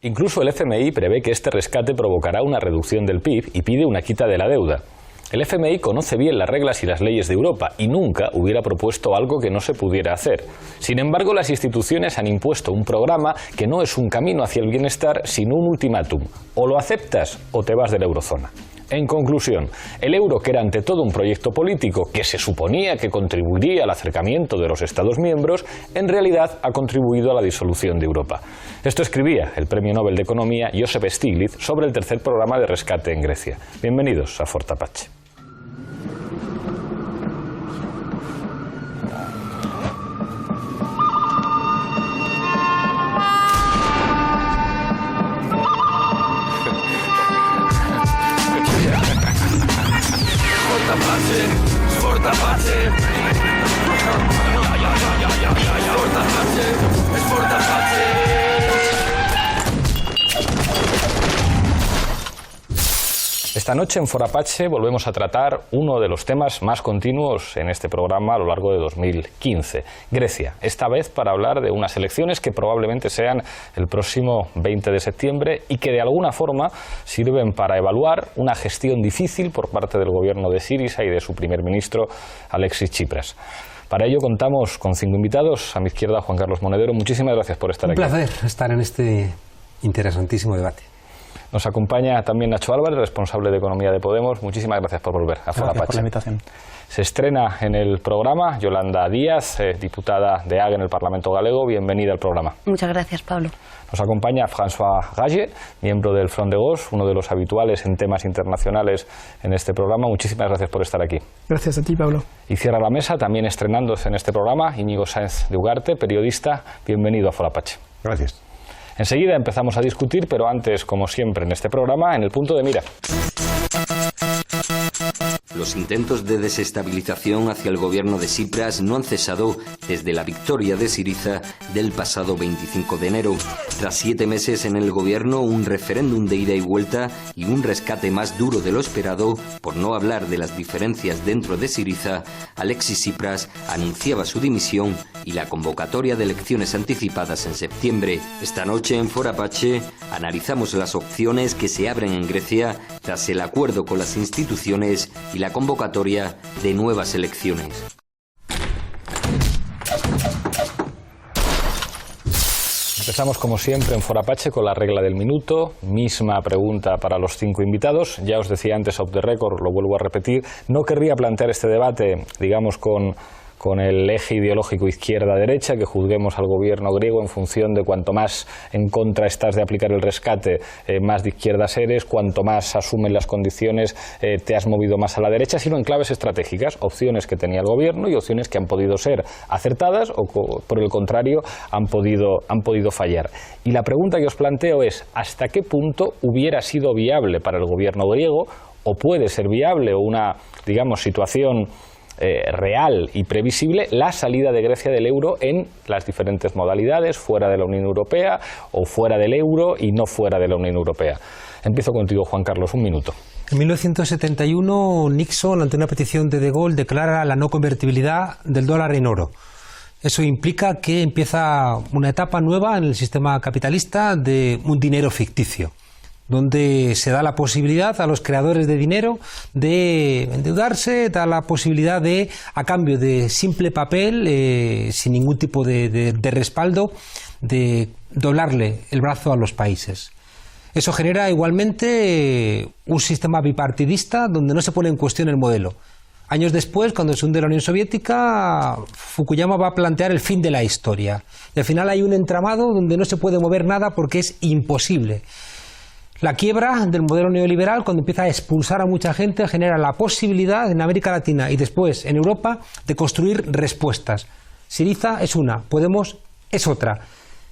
Incluso el FMI prevé que este rescate provocará una reducción del PIB y pide una quita de la deuda. El FMI conoce bien las reglas y las leyes de Europa y nunca hubiera propuesto algo que no se pudiera hacer. Sin embargo, las instituciones han impuesto un programa que no es un camino hacia el bienestar, sino un ultimátum. O lo aceptas o te vas de la eurozona. En conclusión, el euro, que era ante todo un proyecto político que se suponía que contribuiría al acercamiento de los Estados miembros, en realidad ha contribuido a la disolución de Europa. Esto escribía el Premio Nobel de Economía Joseph Stiglitz sobre el tercer programa de rescate en Grecia. Bienvenidos a Fort Apache. Esta noche en Fort Apache volvemos a tratar uno de los temas más continuos en este programa a lo largo de 2015, Grecia. Esta vez para hablar de unas elecciones que probablemente sean el próximo 20 de septiembre y que de alguna forma sirven para evaluar una gestión difícil por parte del gobierno de Syriza y de su primer ministro Alexis Tsipras. Para ello contamos con 5 invitados. A mi izquierda, Juan Carlos Monedero. Muchísimas gracias por estar aquí. Un placer estar en este interesantísimo debate. Nos acompaña también Nacho Álvarez, responsable de Economía de Podemos. Muchísimas gracias por volver a Fort Apache. Gracias por la invitación. Se estrena en el programa Yolanda Díaz, diputada de AG en el Parlamento Galego. Bienvenida al programa. Muchas gracias, Pablo. Nos acompaña François Gage, miembro del Front de Gauche, uno de los habituales en temas internacionales en este programa. Muchísimas gracias por estar aquí. Gracias a ti, Pablo. Y cierra la mesa, también estrenándose en este programa, Íñigo Sáenz de Ugarte, periodista. Bienvenido a Fort Apache. Gracias. Enseguida empezamos a discutir, pero antes, como siempre en este programa, en el punto de mira. Los intentos de desestabilización hacia el gobierno de Tsipras no han cesado desde la victoria de Syriza del pasado 25 de enero. Tras 7 meses en el gobierno, un referéndum de ida y vuelta y un rescate más duro de lo esperado, por no hablar de las diferencias dentro de Syriza, Alexis Tsipras anunciaba su dimisión y la convocatoria de elecciones anticipadas en septiembre. Esta noche en Fort Apache analizamos las opciones que se abren en Grecia tras el acuerdo con las instituciones y la convocatoria de nuevas elecciones. Empezamos como siempre en Fort Apache con la regla del minuto, misma pregunta para los 5 invitados. Ya os decía antes off the record, lo vuelvo a repetir, no querría plantear este debate, digamos, con el eje ideológico izquierda-derecha, que juzguemos al gobierno griego en función de cuanto más en contra estás de aplicar el rescate, más de izquierdas eres, cuanto más asumen las condiciones te has movido más a la derecha, sino en claves estratégicas, opciones que tenía el gobierno y opciones que han podido ser acertadas o por el contrario han podido fallar. Y la pregunta que os planteo es, ¿hasta qué punto hubiera sido viable para el gobierno griego o puede ser viable o una, digamos, situación real y previsible la salida de Grecia del euro en las diferentes modalidades, fuera de la Unión Europea o fuera del euro y no fuera de la Unión Europea? Empiezo contigo, Juan Carlos, un minuto. En 1971, Nixon, ante una petición de De Gaulle, declara la no convertibilidad del dólar en oro. Eso implica que empieza una etapa nueva en el sistema capitalista de un dinero ficticio, donde se da la posibilidad a los creadores de dinero de endeudarse, da la posibilidad de, a cambio de simple papel, sin ningún tipo de respaldo, de doblarle el brazo a los países. Eso genera igualmente un sistema bipartidista donde no se pone en cuestión el modelo. Años después, cuando se hunde la Unión Soviética, Fukuyama va a plantear el fin de la historia. Y al final hay un entramado donde no se puede mover nada porque es imposible. La quiebra del modelo neoliberal, cuando empieza a expulsar a mucha gente, genera la posibilidad en América Latina y después en Europa de construir respuestas. Syriza es una, Podemos es otra.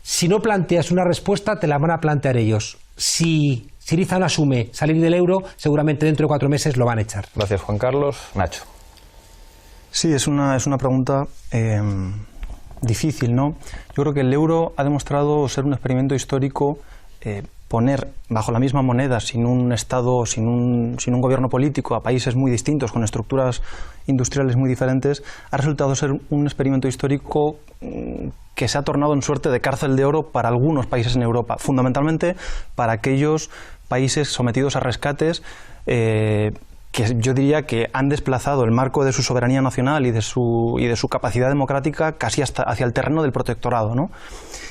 Si no planteas una respuesta, te la van a plantear ellos. Si Syriza no asume salir del euro, seguramente dentro de 4 meses lo van a echar. Gracias, Juan Carlos. Nacho. Sí, es una pregunta difícil, ¿no? Yo creo que el euro ha demostrado ser un experimento histórico poner bajo la misma moneda, sin un Estado, sin un gobierno político, a países muy distintos, con estructuras industriales muy diferentes, ha resultado ser un experimento histórico que se ha tornado en suerte de cárcel de oro para algunos países en Europa, fundamentalmente para aquellos países sometidos a rescates que yo diría que han desplazado el marco de su soberanía nacional y de su capacidad democrática casi hasta hacia el terreno del protectorado, ¿no?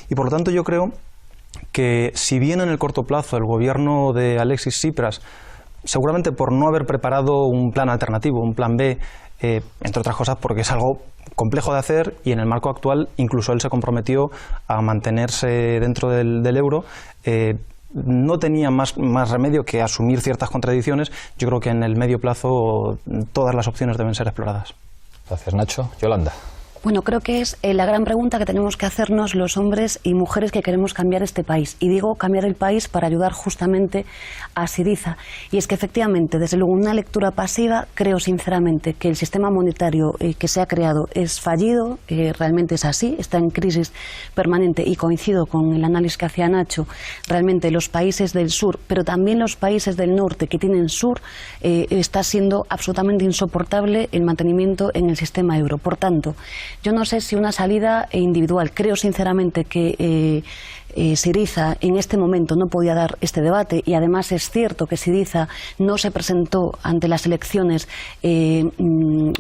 Y por lo tanto yo creo que si bien en el corto plazo el gobierno de Alexis Tsipras, seguramente por no haber preparado un plan alternativo, un plan B, entre otras cosas porque es algo complejo de hacer y en el marco actual incluso él se comprometió a mantenerse dentro del euro, no tenía más remedio que asumir ciertas contradicciones. Yo creo que en el medio plazo todas las opciones deben ser exploradas. Gracias, Nacho. Yolanda. Bueno, creo que es la gran pregunta que tenemos que hacernos los hombres y mujeres que queremos cambiar este país. Y digo cambiar el país para ayudar justamente a Syriza. Y es que efectivamente, desde luego, una lectura pasiva, creo sinceramente que el sistema monetario que se ha creado es fallido, realmente es así, está en crisis permanente y coincido con el análisis que hacía Nacho, realmente los países del sur, pero también los países del norte que tienen sur, está siendo absolutamente insoportable el mantenimiento en el sistema euro. Por tanto, yo no sé si una salida individual. Creo sinceramente que Syriza en este momento no podía dar este debate y además es cierto que Syriza no se presentó ante las elecciones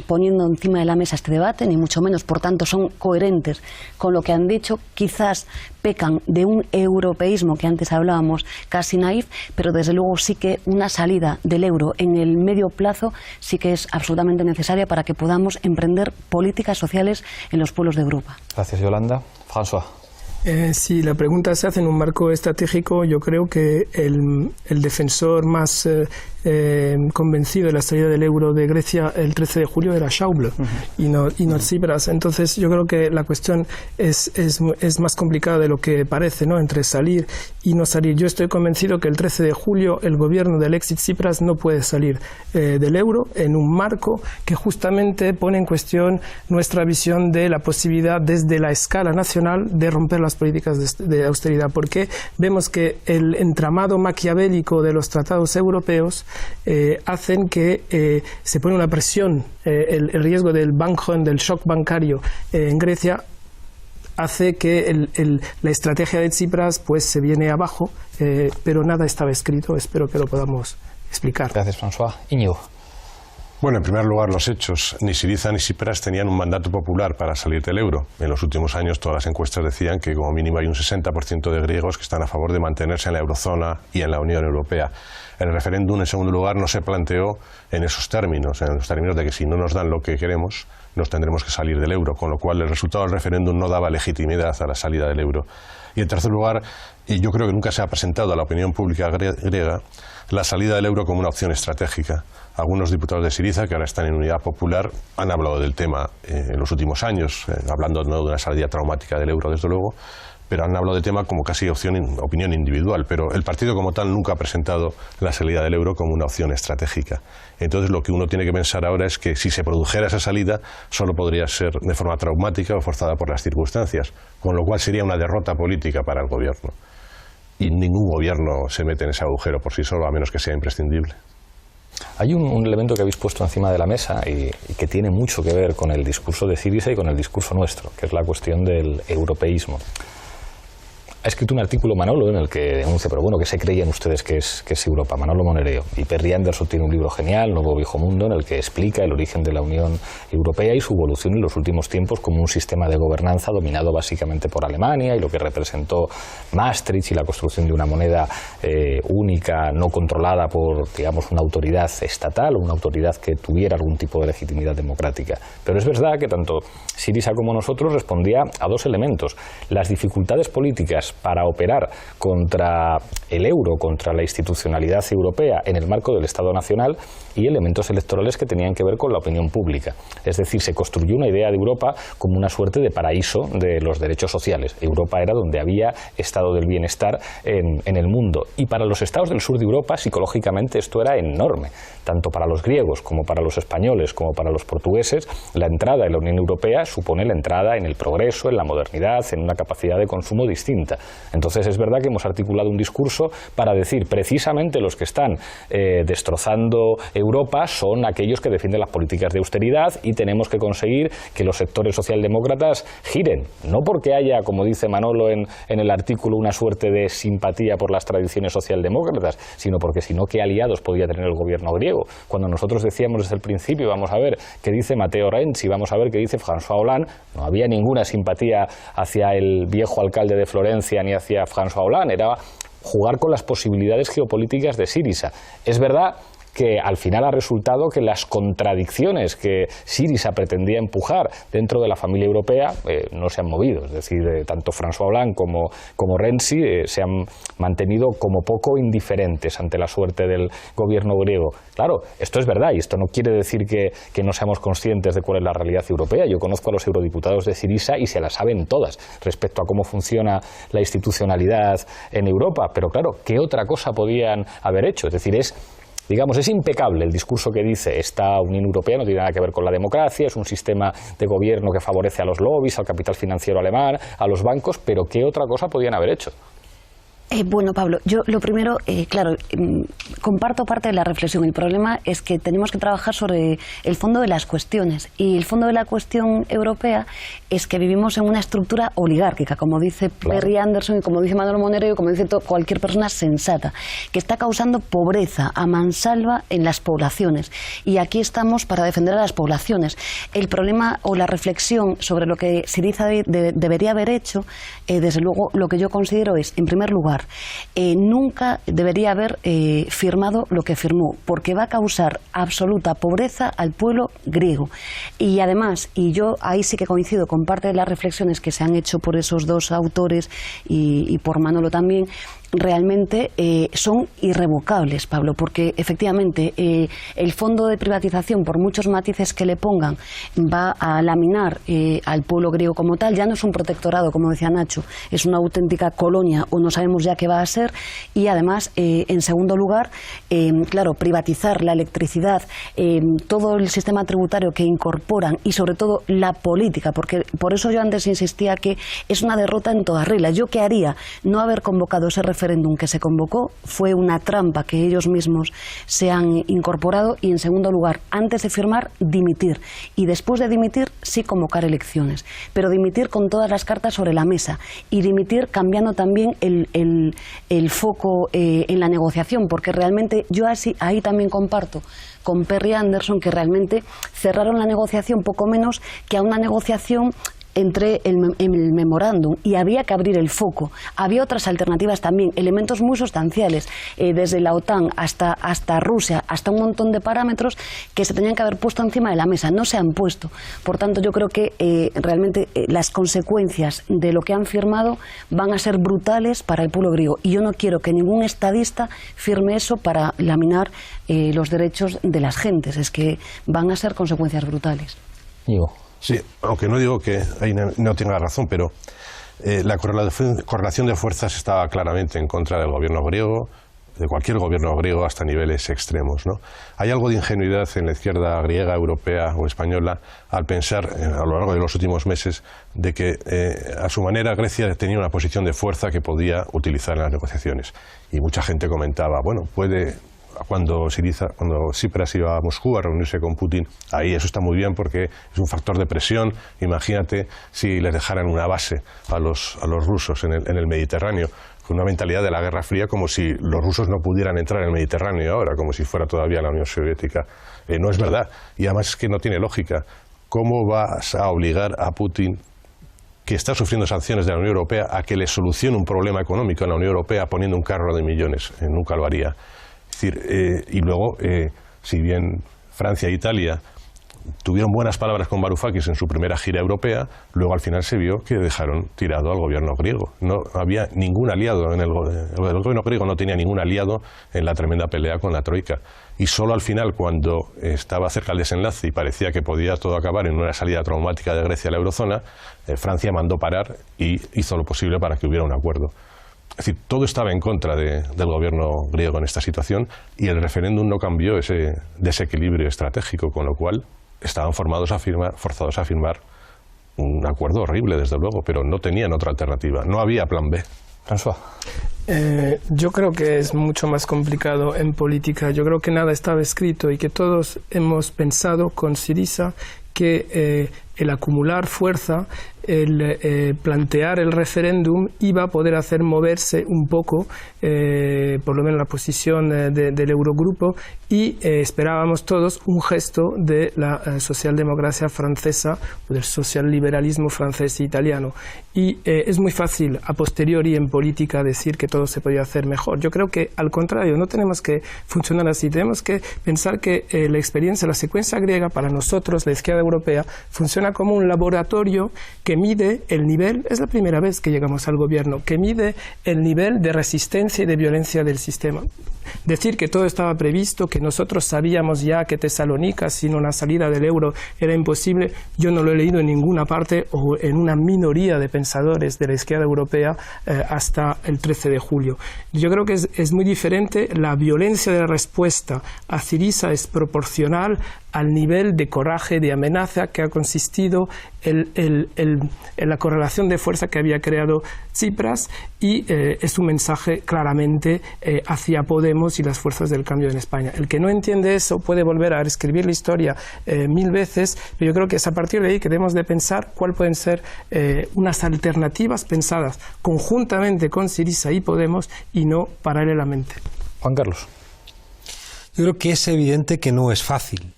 poniendo encima de la mesa este debate, ni mucho menos. Por tanto, son coherentes con lo que han dicho. Quizás pecan de un europeísmo que antes hablábamos casi naif, pero desde luego sí que una salida del euro en el medio plazo sí que es absolutamente necesaria para que podamos emprender políticas sociales en los pueblos de Europa. Gracias, Yolanda. François. Si la pregunta se hace en un marco estratégico, yo creo que el defensor más convencido de la salida del euro de Grecia el 13 de julio era Schäuble y no Tsipras. Entonces yo creo que la cuestión es más complicada de lo que parece, ¿no? Entre salir y no salir. Yo estoy convencido que el 13 de julio el gobierno de Alexis Tsipras no puede salir del euro en un marco que justamente pone en cuestión nuestra visión de la posibilidad desde la escala nacional de romper las políticas de austeridad, porque vemos que el entramado maquiavélico de los tratados europeos hacen que se pone una presión, el riesgo del bankrun, del shock bancario en Grecia, hace que la estrategia de Tsipras pues se viene abajo, pero nada estaba escrito. Espero que lo podamos explicar. Gracias, François. Íñigo. Bueno, en primer lugar, los hechos. Ni Syriza ni Tsipras tenían un mandato popular para salir del euro. En los últimos años todas las encuestas decían que como mínimo hay un 60% de griegos que están a favor de mantenerse en la eurozona y en la Unión Europea. El referéndum, en segundo lugar, no se planteó en esos términos, en los términos de que si no nos dan lo que queremos, nos tendremos que salir del euro, con lo cual el resultado del referéndum no daba legitimidad a la salida del euro. Y en tercer lugar, y yo creo que nunca se ha presentado a la opinión pública griega la salida del euro como una opción estratégica. Algunos diputados de Syriza, que ahora están en Unidad Popular, han hablado del tema en los últimos años, hablando no de una salida traumática del euro, desde luego, pero han hablado del tema como casi opinión individual. Pero el partido como tal nunca ha presentado la salida del euro como una opción estratégica. Entonces lo que uno tiene que pensar ahora es que si se produjera esa salida, solo podría ser de forma traumática o forzada por las circunstancias, con lo cual sería una derrota política para el gobierno. Y ningún gobierno se mete en ese agujero por sí solo, a menos que sea imprescindible. Hay un elemento que habéis puesto encima de la mesa y que tiene mucho que ver con el discurso de Syriza y con el discurso nuestro, que es la cuestión del europeísmo. Ha escrito un artículo Manolo en el que denuncia, pero bueno, ¿qué se creían ustedes que es Europa? Manolo Monereo. Y Perry Anderson tiene un libro genial, Nuevo Viejo Mundo, en el que explica el origen de la Unión Europea y su evolución en los últimos tiempos como un sistema de gobernanza dominado básicamente por Alemania y lo que representó Maastricht y la construcción de una moneda única, no controlada por, digamos, una autoridad estatal o una autoridad que tuviera algún tipo de legitimidad democrática. Pero es verdad que tanto Syriza como nosotros respondía a dos elementos: las dificultades políticas para operar contra el euro, contra la institucionalidad europea en el marco del Estado Nacional, y elementos electorales que tenían que ver con la opinión pública. Es decir, se construyó una idea de Europa como una suerte de paraíso de los derechos sociales. Europa era donde había estado del bienestar en el mundo. Y para los estados del sur de Europa, psicológicamente, esto era enorme. Tanto para los griegos como para los españoles como para los portugueses, la entrada en la Unión Europea supone la entrada en el progreso, en la modernidad, en una capacidad de consumo distinta. Entonces es verdad que hemos articulado un discurso para decir precisamente los que están destrozando Europa son aquellos que defienden las políticas de austeridad y tenemos que conseguir que los sectores socialdemócratas giren, no porque haya, como dice Manolo en el artículo, una suerte de simpatía por las tradiciones socialdemócratas, sino porque si no, ¿qué aliados podía tener el gobierno griego? Cuando nosotros decíamos desde el principio, vamos a ver qué dice Matteo Renzi, vamos a ver qué dice François Hollande, no había ninguna simpatía hacia el viejo alcalde de Florencia ni hacia François Hollande, era jugar con las posibilidades geopolíticas de Syriza. Es verdad que al final ha resultado que las contradicciones que Syriza pretendía empujar dentro de la familia europea no se han movido. Es decir, tanto François Hollande como Renzi se han mantenido como poco indiferentes ante la suerte del gobierno griego. Claro, esto es verdad y esto no quiere decir que no seamos conscientes de cuál es la realidad europea. Yo conozco a los eurodiputados de Syriza y se la saben todas respecto a cómo funciona la institucionalidad en Europa. Pero claro, ¿qué otra cosa podían haber hecho? Es decir, es impecable el discurso que dice esta Unión Europea no tiene nada que ver con la democracia, es un sistema de gobierno que favorece a los lobbies, al capital financiero alemán, a los bancos, pero ¿qué otra cosa podían haber hecho? Bueno, Pablo, yo lo primero, claro, comparto parte de la reflexión. El problema es que tenemos que trabajar sobre el fondo de las cuestiones. Y el fondo de la cuestión europea es que vivimos en una estructura oligárquica, como dice Perry Anderson y como dice Manolo Monero y como dice cualquier persona sensata, que está causando pobreza a mansalva en las poblaciones. Y aquí estamos para defender a las poblaciones. El problema o la reflexión sobre lo que Syriza debería haber hecho, desde luego, lo que yo considero es, en primer lugar, nunca debería haber firmado lo que firmó, porque va a causar absoluta pobreza al pueblo griego. Y además, y yo ahí sí que coincido con parte de las reflexiones que se han hecho por esos dos autores y por Manolo también, realmente son irrevocables, Pablo, porque efectivamente el fondo de privatización, por muchos matices que le pongan, va a laminar al pueblo griego como tal. Ya no es un protectorado, como decía Nacho, es una auténtica colonia, o no sabemos ya qué va a ser. Y además, en segundo lugar, claro, privatizar la electricidad, todo el sistema tributario que incorporan y sobre todo la política, porque por eso yo antes insistía que es una derrota en toda regla. ¿Yo qué haría? No haber convocado ese referéndum que se convocó, fue una trampa que ellos mismos se han incorporado. Y en segundo lugar, antes de firmar, dimitir, y después de dimitir sí convocar elecciones, pero dimitir con todas las cartas sobre la mesa y dimitir cambiando también el foco en la negociación, porque realmente yo ahí también comparto con Perry Anderson que realmente cerraron la negociación poco menos que a una negociación entre el memorándum, y había que abrir el foco. Había otras alternativas también, elementos muy sustanciales, desde la OTAN hasta Rusia, hasta un montón de parámetros que se tenían que haber puesto encima de la mesa. No se han puesto. Por tanto, yo creo que realmente las consecuencias de lo que han firmado van a ser brutales para el pueblo griego. Y yo no quiero que ningún estadista firme eso para laminar los derechos de las gentes. Es que van a ser consecuencias brutales. Digo. Sí, aunque no digo que ahí no tenga razón, pero la correlación de fuerzas estaba claramente en contra del gobierno griego, de cualquier gobierno griego hasta niveles extremos, ¿no? Hay algo de ingenuidad en la izquierda griega, europea o española al pensar a lo largo de los últimos meses de que a su manera Grecia tenía una posición de fuerza que podía utilizar en las negociaciones. Y mucha gente comentaba, bueno, cuando Tsipras iba a Moscú a reunirse con Putin, ahí eso está muy bien porque es un factor de presión. Imagínate si les dejaran una base a los rusos en el Mediterráneo, con una mentalidad de la Guerra Fría, como si los rusos no pudieran entrar en el Mediterráneo ahora, como si fuera todavía la Unión Soviética. No es verdad, y además es que no tiene lógica. ¿Cómo vas a obligar a Putin, que está sufriendo sanciones de la Unión Europea, a que le solucione un problema económico en la Unión Europea poniendo un carro de millones? Nunca lo haría. Es decir, y luego, si bien Francia e Italia tuvieron buenas palabras con Varoufakis en su primera gira europea, luego al final se vio que dejaron tirado al gobierno griego. No había ningún aliado, el gobierno griego no tenía ningún aliado en la tremenda pelea con la Troika. Y solo al final, cuando estaba cerca el desenlace y parecía que podía todo acabar en una salida traumática de Grecia a la eurozona, Francia mandó parar y hizo lo posible para que hubiera un acuerdo. Es decir, todo estaba en contra del gobierno griego en esta situación y el referéndum no cambió ese desequilibrio estratégico, con lo cual estaban forzados a firmar un acuerdo horrible, desde luego, pero no tenían otra alternativa. No había plan B. François. Yo creo que es mucho más complicado en política. Yo creo que nada estaba escrito y que todos hemos pensado con Syriza que el acumular fuerza, el plantear el referéndum iba a poder hacer moverse un poco, por lo menos la posición del Eurogrupo, y esperábamos todos un gesto de la socialdemocracia francesa o del socialliberalismo francés e italiano. Y es muy fácil a posteriori en política decir que todo se podía hacer mejor. Yo creo que al contrario, no tenemos que funcionar así, tenemos que pensar que la experiencia, la secuencia griega para nosotros, la izquierda europea, funciona como un laboratorio que mide el nivel, es la primera vez que llegamos al gobierno, que mide el nivel de resistencia y de violencia del sistema. Decir que todo estaba previsto, que nosotros sabíamos ya que Tesalónica sin una salida del euro era imposible, yo no lo he leído en ninguna parte o en una minoría de pensadores de la izquierda europea hasta el 13 de julio. Yo creo que es muy diferente, la violencia de la respuesta a Syriza es proporcional al nivel de coraje, de amenaza que ha consistido en la correlación de fuerza que había creado Tsipras, y es un mensaje claramente hacia Podemos y las fuerzas del cambio en España. El que no entiende eso puede volver a reescribir la historia 1000 veces, pero yo creo que es a partir de ahí que debemos de pensar cuáles pueden ser unas alternativas pensadas conjuntamente con Syriza y Podemos y no paralelamente. Juan Carlos. Yo creo que es evidente que no es fácil.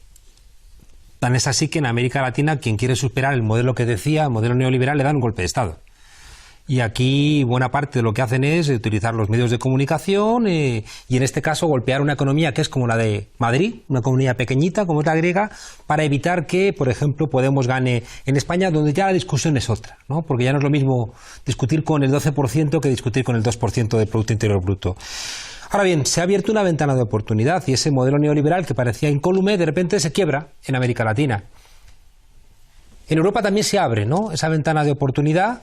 Tan es así que en América Latina quien quiere superar el modelo que decía, el modelo neoliberal, le dan un golpe de Estado. Y aquí buena parte de lo que hacen es utilizar los medios de comunicación y en este caso golpear una economía que es como la de Madrid, una economía pequeñita como es la griega, para evitar que, por ejemplo, Podemos gane en España, donde ya la discusión es otra, ¿no? Porque ya no es lo mismo discutir con el 12% que discutir con el 2% del Producto Interior Bruto. Ahora bien, se ha abierto una ventana de oportunidad y ese modelo neoliberal que parecía incólume de repente se quiebra en América Latina. En Europa también se abre, ¿no?, esa ventana de oportunidad.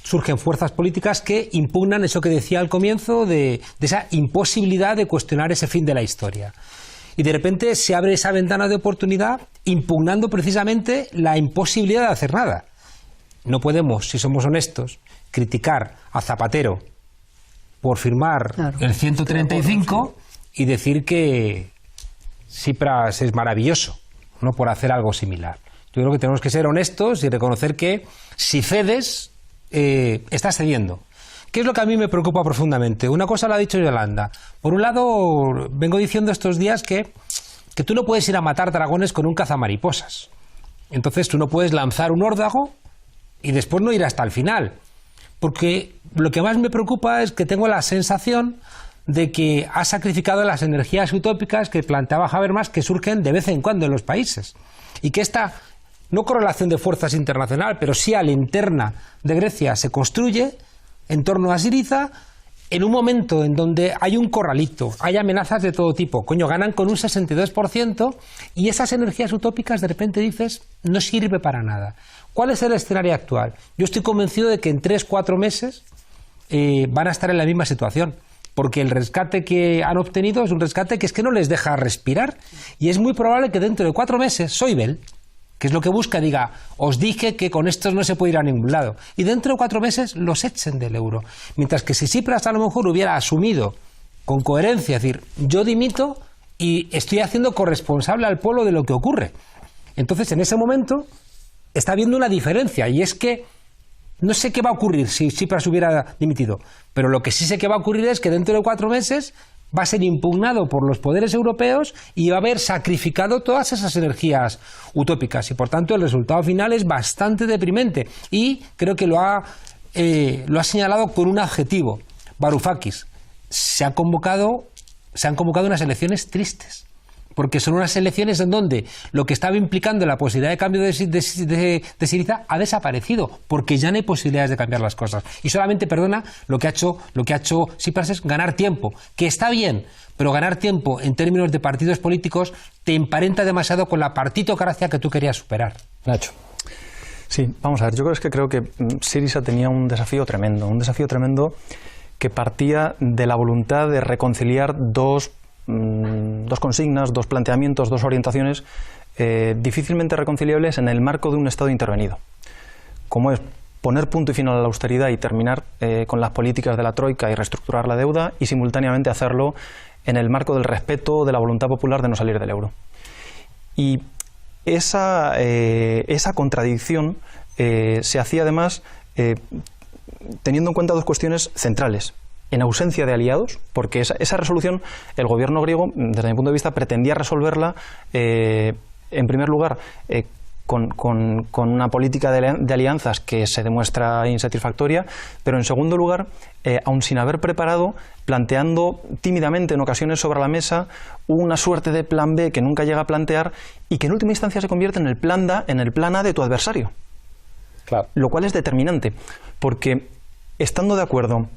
Surgen fuerzas políticas que impugnan eso que decía al comienzo de esa imposibilidad de cuestionar ese fin de la historia. Y de repente se abre esa ventana de oportunidad impugnando precisamente la imposibilidad de hacer nada. No podemos, si somos honestos, criticar a Zapatero por firmar el 135 y decir que Tsipras es maravilloso, no por hacer algo similar. Yo creo que tenemos que ser honestos y reconocer que si cedes, estás cediendo. ¿Qué es lo que a mí me preocupa profundamente? Una cosa la ha dicho Yolanda. Por un lado, vengo diciendo estos días que tú no puedes ir a matar dragones con un cazamariposas. Entonces tú no puedes lanzar un órdago y después no ir hasta el final. Porque lo que más me preocupa es que tengo la sensación de que ha sacrificado las energías utópicas que planteaba Habermas, que surgen de vez en cuando en los países. Y que esta no correlación de fuerzas internacional, pero sí a la interna de Grecia se construye en torno a Syriza en un momento en donde hay un corralito, hay amenazas de todo tipo. Coño, ganan con un 62% y esas energías utópicas de repente dices no sirve para nada. ¿Cuál es el escenario actual? Yo estoy convencido de que en 3-4 meses van a estar en la misma situación, porque el rescate que han obtenido es un rescate que es que no les deja respirar y es muy probable que dentro de 4 meses Schäuble, que es lo que busca, diga, os dije que con estos no se puede ir a ningún lado. Y dentro de 4 meses los echen del euro. Mientras que si Tsipras a lo mejor hubiera asumido con coherencia, es decir, yo dimito y estoy haciendo corresponsable al pueblo de lo que ocurre. Entonces, en ese momento está habiendo una diferencia y es que no sé qué va a ocurrir si Tsipras hubiera dimitido, pero lo que sí sé que va a ocurrir es que dentro de 4 meses va a ser impugnado por los poderes europeos y va a haber sacrificado todas esas energías utópicas y por tanto el resultado final es bastante deprimente y creo que lo ha señalado con un adjetivo, Varoufakis. Se han convocado unas elecciones tristes, porque son unas elecciones en donde lo que estaba implicando la posibilidad de cambio de Syriza ha desaparecido, porque ya no hay posibilidades de cambiar las cosas. Y solamente, perdona, lo que ha hecho Tsipras es ganar tiempo, que está bien, pero ganar tiempo en términos de partidos políticos te emparenta demasiado con la partitocracia que tú querías superar. Nacho. Sí, vamos a ver, yo creo que Syriza tenía un desafío tremendo que partía de la voluntad de reconciliar dos consignas, dos planteamientos, dos orientaciones difícilmente reconciliables en el marco de un Estado intervenido, como es poner punto y final a la austeridad y terminar con las políticas de la Troika y reestructurar la deuda, y simultáneamente hacerlo en el marco del respeto de la voluntad popular de no salir del euro. Y esa contradicción se hacía además teniendo en cuenta dos cuestiones centrales. En ausencia de aliados, porque esa resolución el gobierno griego, desde mi punto de vista, pretendía resolverla, en primer lugar, con una política de alianzas que se demuestra insatisfactoria, pero en segundo lugar, aun sin haber preparado, planteando tímidamente en ocasiones sobre la mesa una suerte de plan B que nunca llega a plantear y que en última instancia se convierte en el plan A de tu adversario. Claro. Lo cual es determinante, porque estando de acuerdo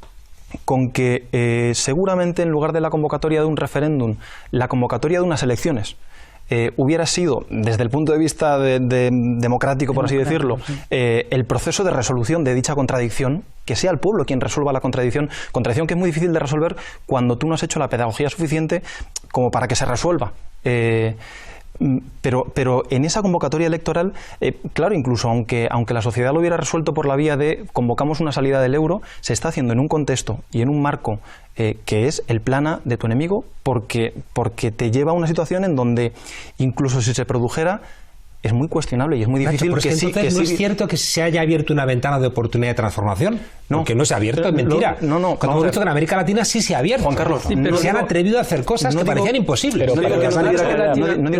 con que seguramente en lugar de la convocatoria de un referéndum, la convocatoria de unas elecciones hubiera sido, desde el punto de vista democrático, por así decirlo, el proceso de resolución de dicha contradicción, que sea el pueblo quien resuelva la contradicción que es muy difícil de resolver cuando tú no has hecho la pedagogía suficiente como para que se resuelva. Pero en esa convocatoria electoral, claro, incluso aunque la sociedad lo hubiera resuelto por la vía de convocamos una salida del euro, se está haciendo en un contexto y en un marco que es el plan A de tu enemigo, porque te lleva a una situación en donde incluso si se produjera es muy cuestionable y es muy difícil. Nacho, entonces no es cierto que se haya abierto una ventana de oportunidad de transformación. No, porque no se ha abierto, es mentira. Cuando hemos visto que en América Latina sí se ha abierto. Juan Carlos, pero se han atrevido a hacer cosas que parecían imposibles. No digo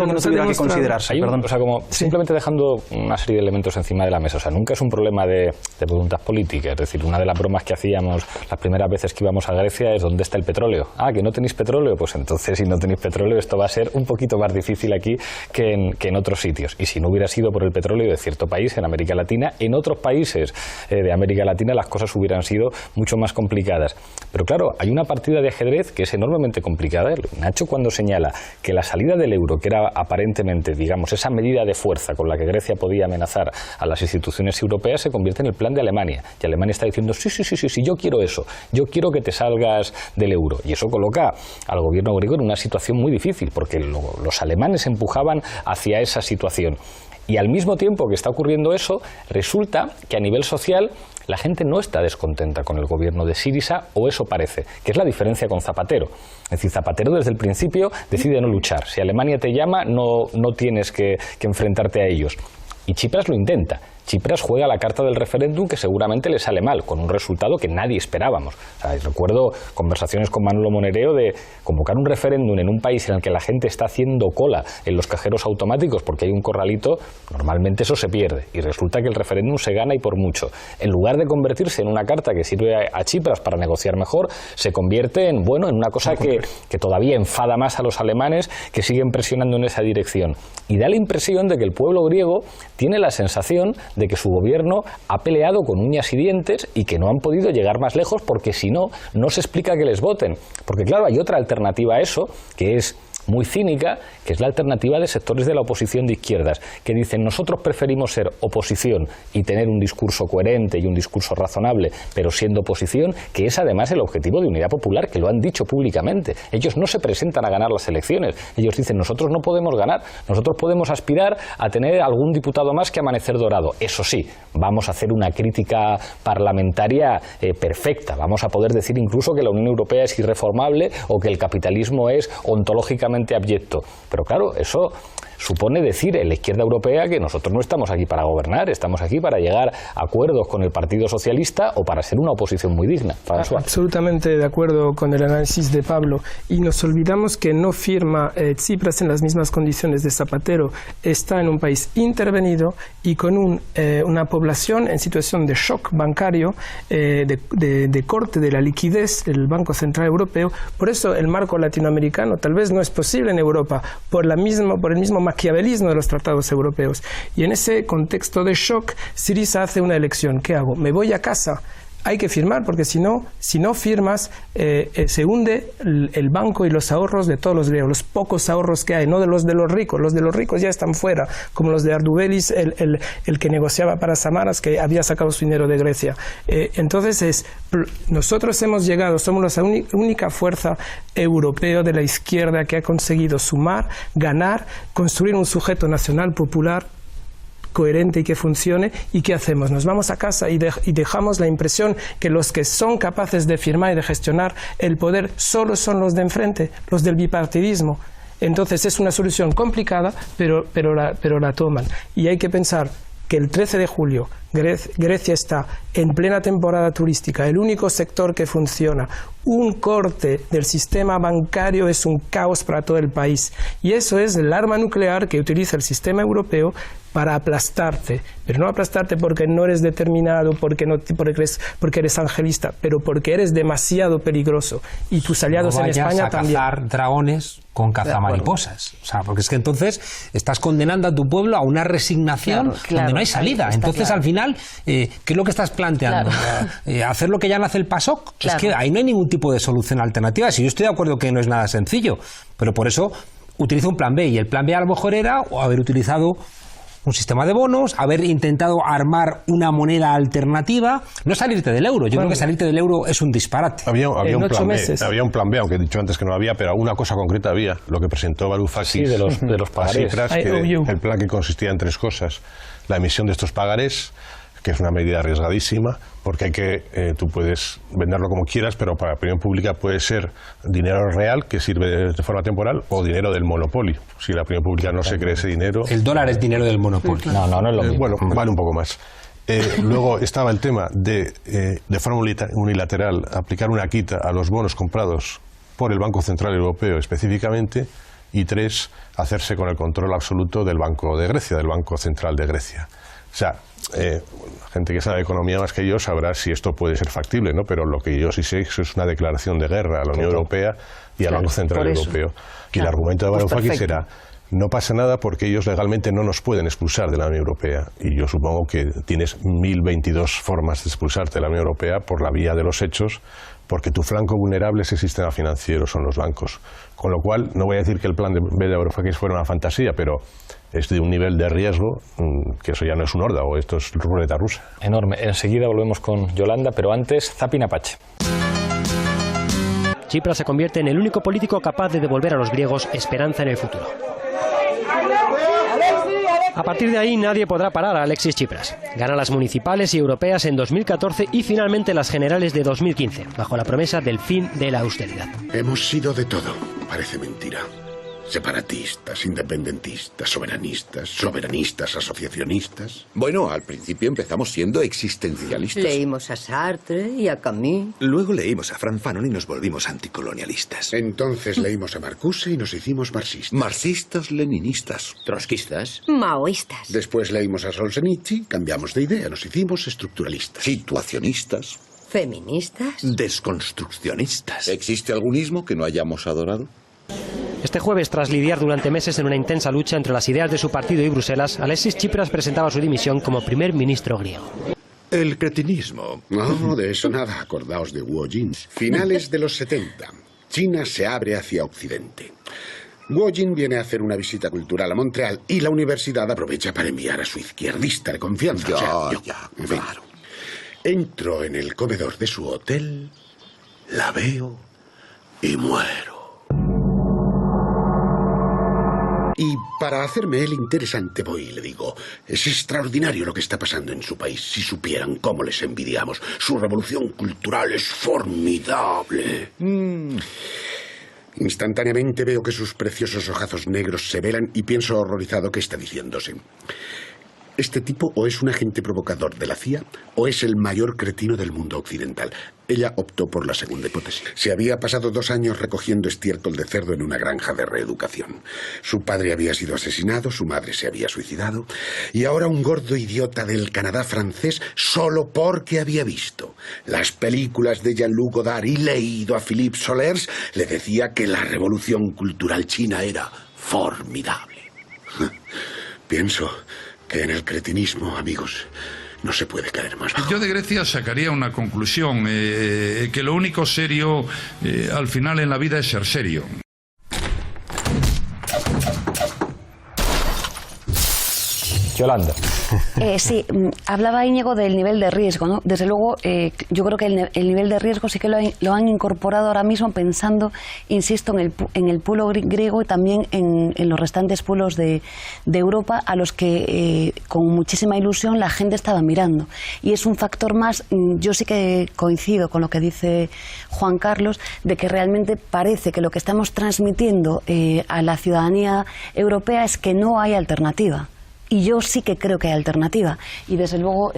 que no tuviera que considerarse. O sea, como simplemente dejando una serie de elementos encima de la mesa. O sea, nunca es un problema de voluntad política. Es decir, una de las bromas que hacíamos las primeras veces que íbamos a Grecia es ¿dónde está el petróleo? Ah, ¿que no tenéis petróleo? Pues entonces, si no tenéis petróleo, esto va a ser un poquito más difícil aquí que en otros sitios. Y si no hubiera sido por el petróleo de cierto país en América Latina, en otros países de América Latina las cosas hubieran sido mucho más complicadas. Pero claro, hay una partida de ajedrez que es enormemente complicada. Nacho, cuando señala que la salida del euro, que era aparentemente, digamos, esa medida de fuerza con la que Grecia podía amenazar a las instituciones europeas, se convierte en el plan de Alemania. Y Alemania está diciendo, sí, yo quiero eso. Yo quiero que te salgas del euro. Y eso coloca al gobierno griego en una situación muy difícil, porque los alemanes empujaban hacia esa situación. Y al mismo tiempo que está ocurriendo eso, resulta que a nivel social la gente no está descontenta con el gobierno de Syriza, o eso parece, que es la diferencia con Zapatero. Es decir, Zapatero desde el principio decide no luchar. Si Alemania te llama, no tienes que enfrentarte a ellos. Y Tsipras lo intenta. Tsipras juega la carta del referéndum que seguramente le sale mal, con un resultado que nadie esperábamos. O sea, recuerdo conversaciones con Manolo Monereo de convocar un referéndum en un país en el que la gente está haciendo cola en los cajeros automáticos porque hay un corralito, normalmente eso se pierde. Y resulta que el referéndum se gana y por mucho. En lugar de convertirse en una carta que sirve a Tsipras para negociar mejor, se convierte en una cosa que todavía enfada más a los alemanes, que siguen presionando en esa dirección. Y da la impresión de que el pueblo griego tiene la sensación de que su gobierno ha peleado con uñas y dientes y que no han podido llegar más lejos porque si no, no se explica que les voten. Porque claro, hay otra alternativa a eso, que es muy cínica, que es la alternativa de sectores de la oposición de izquierdas, que dicen nosotros preferimos ser oposición y tener un discurso coherente y un discurso razonable, pero siendo oposición, que es además el objetivo de Unidad Popular, que lo han dicho públicamente. Ellos no se presentan a ganar las elecciones, ellos dicen nosotros no podemos ganar, nosotros podemos aspirar a tener algún diputado más que Amanecer Dorado. Eso sí, vamos a hacer una crítica parlamentaria perfecta, vamos a poder decir incluso que la Unión Europea es irreformable o que el capitalismo es ontológicamente abyecto. Pero claro, eso supone decir en la izquierda europea que nosotros no estamos aquí para gobernar, estamos aquí para llegar a acuerdos con el Partido Socialista o para ser una oposición muy digna. François. Absolutamente de acuerdo con el análisis de Pablo. Y nos olvidamos que no firma Tsipras en las mismas condiciones de Zapatero. Está en un país intervenido y con una población en situación de shock bancario, de corte de la liquidez del Banco Central Europeo. Por eso el marco latinoamericano tal vez no es posible en Europa, por el mismo maquiavelismo de los tratados europeos. Y en ese contexto de shock, Syriza hace una elección. ¿Qué hago? ¿Me voy a casa? Hay que firmar, porque si no firmas, se hunde el banco y los ahorros de todos los griegos, los pocos ahorros que hay, no de los ricos. Los de los ricos ya están fuera, como los de Ardoubelis, el que negociaba para Samaras, que había sacado su dinero de Grecia. Entonces, nosotros hemos llegado, somos la única fuerza europea de la izquierda que ha conseguido sumar, ganar, construir un sujeto nacional popular coherente y que funcione. ¿Y qué hacemos? Nos vamos a casa y dejamos la impresión que los que son capaces de firmar y de gestionar el poder solo son los de enfrente, los del bipartidismo. Entonces es una solución complicada, pero la toman. Y hay que pensar que el 13 de julio Grecia está en plena temporada turística, el único sector que funciona. Un corte del sistema bancario es un caos para todo el país. Y eso es el arma nuclear que utiliza el sistema europeo para aplastarte. Pero no aplastarte porque no eres determinado, porque eres angelista, pero porque eres demasiado peligroso. Y tus aliados en España también. No vayas a cazar dragones con cazamariposas. O sea, porque es que entonces estás condenando a tu pueblo a una resignación donde no hay salida. Entonces, al final, ¿qué es lo que estás planteando? ¿Hacer lo que ya nace el PASOK? Es que ahí no hay ningún tipo de solución alternativa. Si yo estoy de acuerdo que no es nada sencillo, pero por eso utilizo un plan B. Y el plan B a lo mejor era haber utilizado un sistema de bonos, haber intentado armar una moneda alternativa, no salirte del euro. Yo creo que salirte del euro es un disparate. Había un plan B, aunque he dicho antes que no lo había, pero una cosa concreta había, lo que presentó Varoufakis de los pagarés. El plan que consistía en 3 cosas. La emisión de estos pagarés, que es una medida arriesgadísima, porque tú puedes venderlo como quieras, pero para la opinión pública puede ser dinero real, que sirve de forma temporal, o dinero del monopolio. Si la opinión pública no se cree ese dinero... El dólar es dinero del monopolio. No es lo mismo. Bueno, vale un poco más. Luego estaba el tema de forma unilateral, aplicar una quita a los bonos comprados por el Banco Central Europeo específicamente, y 3, hacerse con el control absoluto del Banco de Grecia, del Banco Central de Grecia. O sea, gente que sabe de economía más que yo sabrá si esto puede ser factible, ¿no? Pero lo que yo sí sé es una declaración de guerra a la Unión Europea y al Banco Central Europeo. Y el argumento de Varoufakis era: no pasa nada porque ellos legalmente no nos pueden expulsar de la Unión Europea. Y yo supongo que tienes 1022 formas de expulsarte de la Unión Europea por la vía de los hechos, porque tu flanco vulnerable es el sistema financiero, son los bancos. Con lo cual, no voy a decir que el plan de Varoufakis fuera una fantasía, pero es de un nivel de riesgo que eso ya no es un órdago, esto es ruleta rusa. Enorme. Enseguida volvemos con Yolanda, pero antes, Zapin Apache. Tsipras se convierte en el único político capaz de devolver a los griegos esperanza en el futuro. A partir de ahí nadie podrá parar a Alexis Tsipras. Gana las municipales y europeas en 2014 y finalmente las generales de 2015, bajo la promesa del fin de la austeridad. Hemos sido de todo, parece mentira. Separatistas, independentistas, soberanistas, asociacionistas. Bueno, al principio empezamos siendo existencialistas. Leímos a Sartre y a Camus. Luego leímos a Franz Fanon y nos volvimos anticolonialistas. Entonces leímos a Marcuse y nos hicimos marxistas. Marxistas, leninistas, trotskistas, maoístas. Después leímos a Solzhenitsyn, cambiamos de idea, nos hicimos estructuralistas. situacionistas, Feministas. desconstruccionistas. ¿Existe algún ismo que no hayamos adorado? Este jueves, tras lidiar durante meses en una intensa lucha entre las ideas de su partido y Bruselas, Alexis Tsipras presentaba su dimisión como primer ministro griego. El cretinismo. No, de eso nada, acordaos de Guo Jin. Finales de los 70. China se abre hacia Occidente. Guo Jin viene a hacer una visita cultural a Montreal y la universidad aprovecha para enviar a su izquierdista de confianza. Yo. En fin. Claro. Entro en el comedor de su hotel, la veo y muero. Y para hacerme el interesante voy y le digo: es extraordinario lo que está pasando en su país. Si supieran cómo les envidiamos. Su revolución cultural es formidable. Instantáneamente veo que sus preciosos ojazos negros se velan y pienso horrorizado qué está diciéndose. Este tipo o es un agente provocador de la CIA o es el mayor cretino del mundo occidental. Ella optó por la segunda hipótesis. Se había pasado 2 años recogiendo estiércol de cerdo en una granja de reeducación. Su padre había sido asesinado, su madre se había suicidado y ahora un gordo idiota del Canadá francés solo porque había visto las películas de Jean-Luc Godard y leído a Philippe Solers le decía que la revolución cultural china era formidable. Pienso que en el cretinismo, amigos, no se puede caer más bajo. Yo de Grecia sacaría una conclusión, que lo único serio al final en la vida es ser serio. Yolanda. Sí, hablaba Íñigo del nivel de riesgo, ¿no? Desde luego, yo creo que el nivel de riesgo sí que lo han incorporado ahora mismo pensando, insisto, en el pulo griego y también en los restantes pulos de Europa a los que con muchísima ilusión la gente estaba mirando. Y es un factor más, yo sí que coincido con lo que dice Juan Carlos, de que realmente parece que lo que estamos transmitiendo a la ciudadanía europea es que no hay alternativa. Y yo sí que creo que hay alternativa. Y desde luego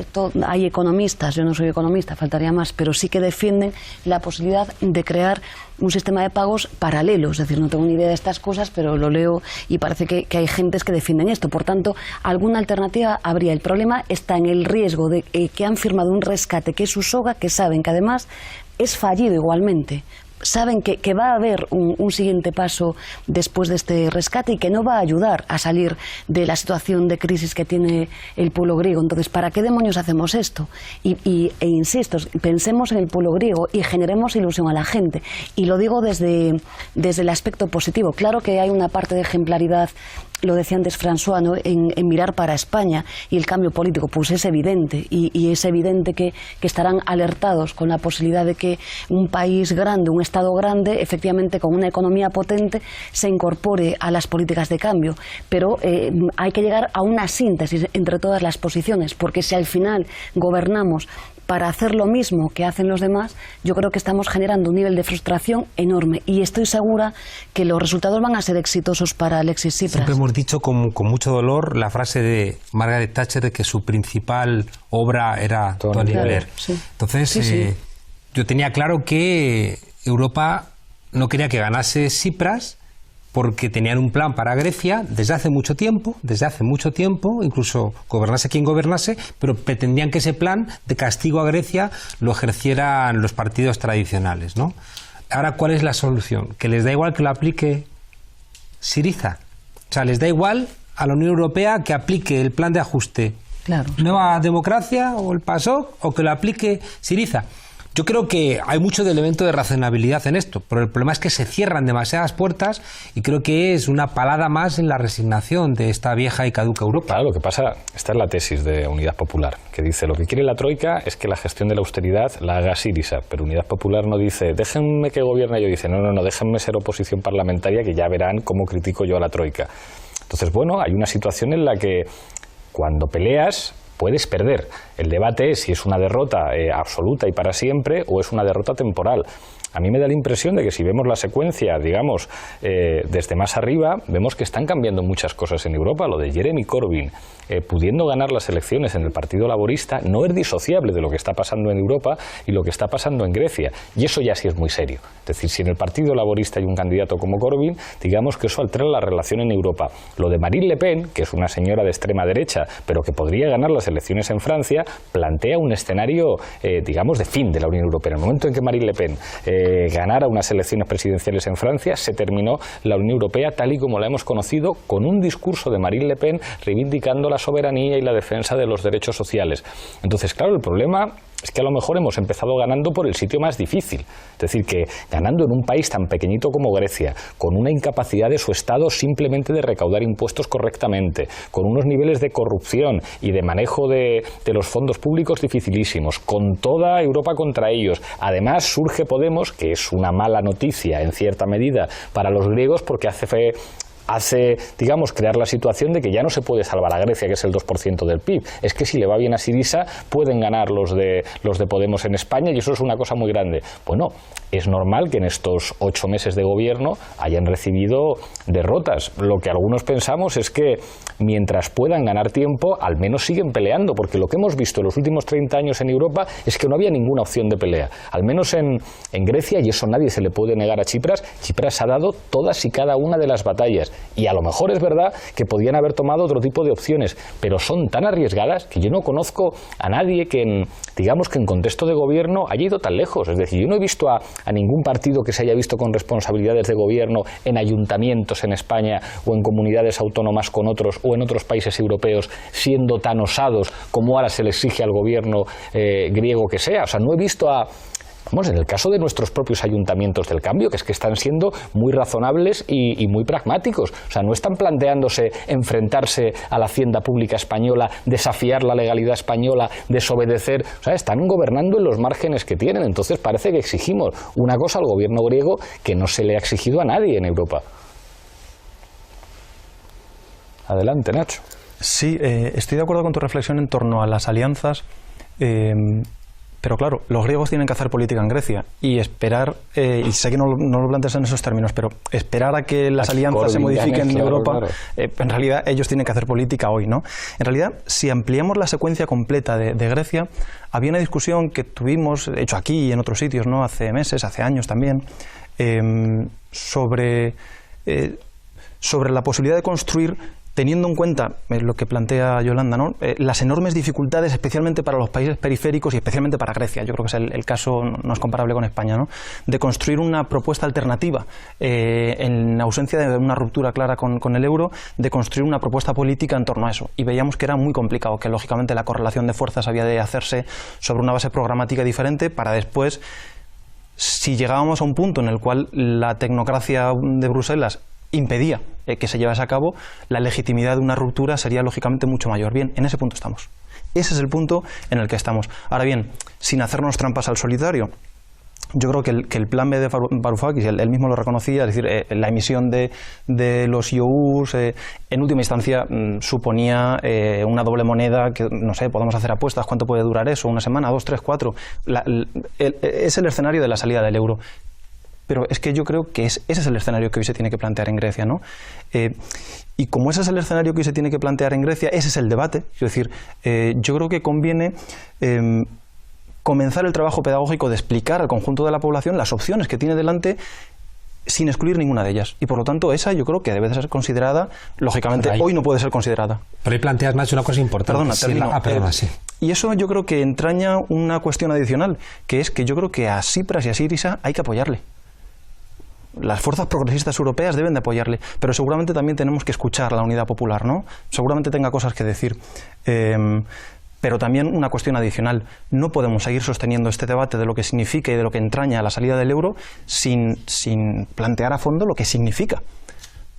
hay economistas, yo no soy economista, faltaría más, pero sí que defienden la posibilidad de crear un sistema de pagos paralelo. Es decir, no tengo ni idea de estas cosas, pero lo leo y parece que hay gentes que defienden esto. Por tanto, alguna alternativa habría. El problema está en el riesgo de que han firmado un rescate que es su soga, que saben que además es fallido igualmente. Saben que va a haber un siguiente paso después de este rescate y que no va a ayudar a salir de la situación de crisis que tiene el pueblo griego. Entonces, ¿para qué demonios hacemos esto? E insisto, pensemos en el pueblo griego y generemos ilusión a la gente. Y lo digo desde el aspecto positivo. Claro que hay una parte de ejemplaridad, lo decía antes François, ¿no? en mirar para España y el cambio político, pues es evidente. Y es evidente que estarán alertados con la posibilidad de que un país grande, un Estado grande, efectivamente con una economía potente, se incorpore a las políticas de cambio. Pero hay que llegar a una síntesis entre todas las posiciones, porque si al final gobernamos para hacer lo mismo que hacen los demás, yo creo que estamos generando un nivel de frustración enorme y estoy segura que los resultados van a ser exitosos para Alexis Tsipras. Siempre hemos dicho con mucho dolor la frase de Margaret Thatcher de que su principal obra era Tony Blair. Sí. Entonces, sí. Yo tenía claro que Europa no quería que ganase Tsipras porque tenían un plan para Grecia desde hace mucho tiempo, incluso gobernase quien gobernase, pero pretendían que ese plan de castigo a Grecia lo ejercieran los partidos tradicionales, ¿no? Ahora, ¿cuál es la solución? ¿Que les da igual que lo aplique Syriza? O sea, ¿les da igual a la Unión Europea que aplique el plan de ajuste Nueva Democracia o el PASOK o que lo aplique Syriza? Yo creo que hay mucho de elemento de razonabilidad en esto, pero el problema es que se cierran demasiadas puertas y creo que es una palada más en la resignación de esta vieja y caduca Europa. Claro, lo que pasa, esta es la tesis de Unidad Popular, que dice lo que quiere la Troika es que la gestión de la austeridad la haga Syriza, pero Unidad Popular no dice déjenme que gobierne yo, dice no, déjenme ser oposición parlamentaria que ya verán cómo critico yo a la Troika. Entonces, bueno, hay una situación en la que cuando peleas puedes perder. El debate es si es una derrota absoluta y para siempre o es una derrota temporal. A mí me da la impresión de que si vemos la secuencia, digamos, desde más arriba, vemos que están cambiando muchas cosas en Europa. Lo de Jeremy Corbyn pudiendo ganar las elecciones en el Partido Laborista no es disociable de lo que está pasando en Europa y lo que está pasando en Grecia. Y eso ya sí es muy serio. Es decir, si en el Partido Laborista hay un candidato como Corbyn, digamos que eso altera la relación en Europa. Lo de Marine Le Pen, que es una señora de extrema derecha, pero que podría ganar las elecciones en Francia, plantea un escenario, digamos, de fin de la Unión Europea. En el momento en que Marine Le Pen ganara unas elecciones presidenciales en Francia, se terminó la Unión Europea tal y como la hemos conocido, con un discurso de Marine Le Pen reivindicando la soberanía y la defensa de los derechos sociales. Entonces, claro, el problema es que a lo mejor hemos empezado ganando por el sitio más difícil. Es decir, que ganando en un país tan pequeñito como Grecia, con una incapacidad de su Estado simplemente de recaudar impuestos correctamente, con unos niveles de corrupción y de manejo de los fondos públicos dificilísimos, con toda Europa contra ellos. Además, surge Podemos, que es una mala noticia en cierta medida para los griegos porque hace, digamos, crear la situación de que ya no se puede salvar a Grecia, que es el 2% del PIB. Es que si le va bien a Syriza, pueden ganar los de Podemos en España y eso es una cosa muy grande. Bueno, es normal que en estos 8 meses de gobierno hayan recibido derrotas. Lo que algunos pensamos es que mientras puedan ganar tiempo, al menos siguen peleando, porque lo que hemos visto en los últimos 30 años en Europa es que no había ninguna opción de pelea. Al menos en Grecia, y eso nadie se le puede negar a Tsipras, Tsipras ha dado todas y cada una de las batallas. Y a lo mejor es verdad que podían haber tomado otro tipo de opciones, pero son tan arriesgadas que yo no conozco a nadie que en contexto de gobierno haya ido tan lejos. Es decir, yo no he visto a ningún partido que se haya visto con responsabilidades de gobierno en ayuntamientos en España o en comunidades autónomas con otros o en otros países europeos siendo tan osados como ahora se le exige al gobierno griego que sea. O sea, no he visto a Vamos, en el caso de nuestros propios ayuntamientos del cambio, que es que están siendo muy razonables y muy pragmáticos. O sea, no están planteándose enfrentarse a la hacienda pública española, desafiar la legalidad española, desobedecer. O sea, están gobernando en los márgenes que tienen. Entonces parece que exigimos una cosa al gobierno griego que no se le ha exigido a nadie en Europa. Adelante, Nacho. Sí, estoy de acuerdo con tu reflexión en torno a las alianzas. Pero claro, los griegos tienen que hacer política en Grecia y esperar, y sé que no lo planteas en esos términos, pero esperar a que las alianzas se modifiquen en Europa, en realidad ellos tienen que hacer política hoy, ¿no? En realidad, si ampliamos la secuencia completa de Grecia, había una discusión que tuvimos, de hecho aquí y en otros sitios, ¿no? Hace meses, hace años también, sobre la posibilidad de construir, teniendo en cuenta lo que plantea Yolanda, ¿no? Las enormes dificultades, especialmente para los países periféricos y especialmente para Grecia, yo creo que es el caso no es comparable con España, ¿no? De construir una propuesta alternativa, en ausencia de una ruptura clara con el euro, de construir una propuesta política en torno a eso. Y veíamos que era muy complicado, que lógicamente la correlación de fuerzas había de hacerse sobre una base programática diferente para después, si llegábamos a un punto en el cual la tecnocracia de Bruselas impedía que se llevase a cabo, la legitimidad de una ruptura sería lógicamente mucho mayor. Bien, en ese punto estamos. Ese es el punto en el que estamos. Ahora bien, sin hacernos trampas al solitario, yo creo que el plan B de Varoufakis, él mismo lo reconocía, es decir, la emisión de los IOUs, en última instancia suponía una doble moneda que, no sé, podemos hacer apuestas, ¿cuánto puede durar eso? ¿Una semana, 2, 3, 4? Es el escenario de la salida del euro. Pero es que yo creo que ese es el escenario que hoy se tiene que plantear en Grecia, ¿no? Y como ese es el escenario que hoy se tiene que plantear en Grecia, ese es el debate. Es decir, yo creo que conviene comenzar el trabajo pedagógico de explicar al conjunto de la población las opciones que tiene delante sin excluir ninguna de ellas. Y por lo tanto, esa yo creo que debe de ser considerada, lógicamente, hoy no puede ser considerada. Pero ahí planteas, Nacho, una cosa importante. Perdona, termino. Sí. Y eso yo creo que entraña una cuestión adicional, que es que yo creo que a Tsipras y a Syriza hay que apoyarle. Las fuerzas progresistas europeas deben de apoyarle, pero seguramente también tenemos que escuchar a la unidad popular, ¿no? Seguramente tenga cosas que decir. Pero también una cuestión adicional. No podemos seguir sosteniendo este debate de lo que significa y de lo que entraña la salida del euro sin plantear a fondo lo que significa.